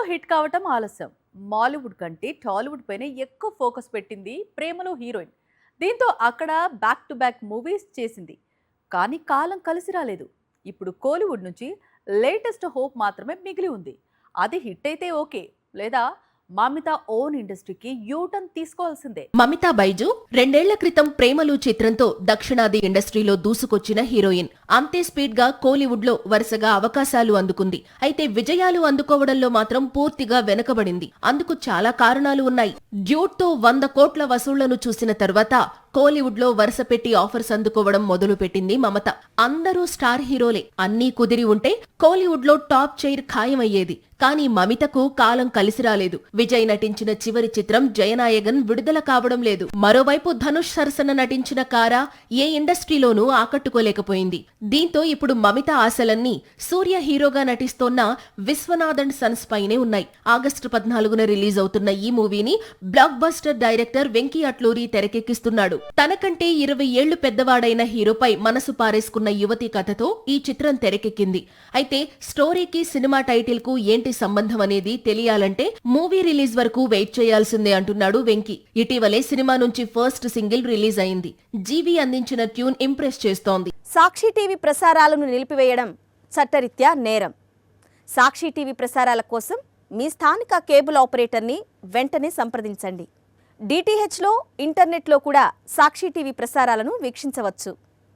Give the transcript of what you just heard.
Hit కావటం ఆలస్యం. మాలీవుడ్ కంటే టాలీవుడ్ పైనే ఎక్కువ ఫోకస్ పెట్టింది ప్రేమలో హీరోయిన్. దీంతో అక్కడ బ్యాక్ టు బ్యాక్ మూవీస్ చేసింది. కానీ కాలం కలిసి రాలేదు. ఇప్పుడు కోలీవుడ్ నుంచి లేటెస్ట్ హోప్ మాత్రమే మిగిలి ఉంది. అది హిట్ అయితే ఓకే, లేదా మమిత ఓన్ ఇండస్ట్రీకి యూటర్న్ తీసుకోవాల్సిందే. మమితా బైజు 2 ఏళ్ల క్రితం ప్రేమలు చిత్రంతో దక్షిణాది ఇండస్ట్రీలో దూసుకొచ్చిన హీరోయిన్. అంతే స్పీడ్ గా కోలీవుడ్ లో వరుసగా అవకాశాలు అందుకుంది. అయితే విజయాలు అందుకోవడంలో మాత్రం పూర్తిగా వెనకబడింది. అందుకు చాలా కారణాలు ఉన్నాయి. డ్యూట్ తో 100 కోట్ల వసూళ్లను చూసిన తర్వాత కోలీవుడ్ లో వరుస పెట్టి ఆఫర్స్ అందుకోవడం మొదలు పెట్టింది మమత. అందరూ స్టార్ హీరోలే. అన్నీ కుదిరి ఉంటే కోలీవుడ్ లో టాప్ చైర్ ఖాయమయ్యేది. కానీ మమితకు కాలం కలిసి రాలేదు. విజయ్ నటించిన చివరి చిత్రం జయనాయగన్ విడుదల కావడం లేదు. మరోవైపు ధనుష్ సరసన నటించిన కారా ఏ ఇండస్ట్రీలోనూ ఆకట్టుకోలేకపోయింది. దీంతో ఇప్పుడు మమిత ఆశలన్నీ సూర్య హీరోగా నటిస్తోన్న విశ్వనాథన్ సన్స్ పైనే ఉన్నాయి. ఆగస్టు 14న రిలీజ్ అవుతున్న ఈ మూవీని blockbuster director Venky Atluri తెరకెక్కిస్తున్నాడు. తనకంటే 20 ఏళ్లు పెద్దవాడైన హీరోపై మనసు పారేసుకున్న యువతి కథతో ఈ చిత్రం తెరకెక్కింది. అయితే స్టోరీకి సినిమా టైటిల్ కు ఏంటి సంబంధం అనేది తెలియాలంటే మూవీ రిలీజ్ వరకు వెయిట్ చేయాల్సిందే అంటున్నాడు వెంకీ. ఇటీవలే సినిమా నుంచి ఫస్ట్ సింగిల్ రిలీజ్ అయింది. జీవి అందించిన ట్యూన్ ఇంప్రెస్ చేస్తోంది. సాక్షి టీవీ ప్రసారాలను నిలిపివేయడం చట్టరీత్యా నేరం. సాక్షి టీవీ ప్రసారాల కోసం మీ స్థానిక కేబుల్ ఆపరేటర్ని వెంటనే సంప్రదించండి. డిటిహెచ్లో, ఇంటర్నెట్లో కూడా సాక్షి టీవీ ప్రసారాలను వీక్షించవచ్చు.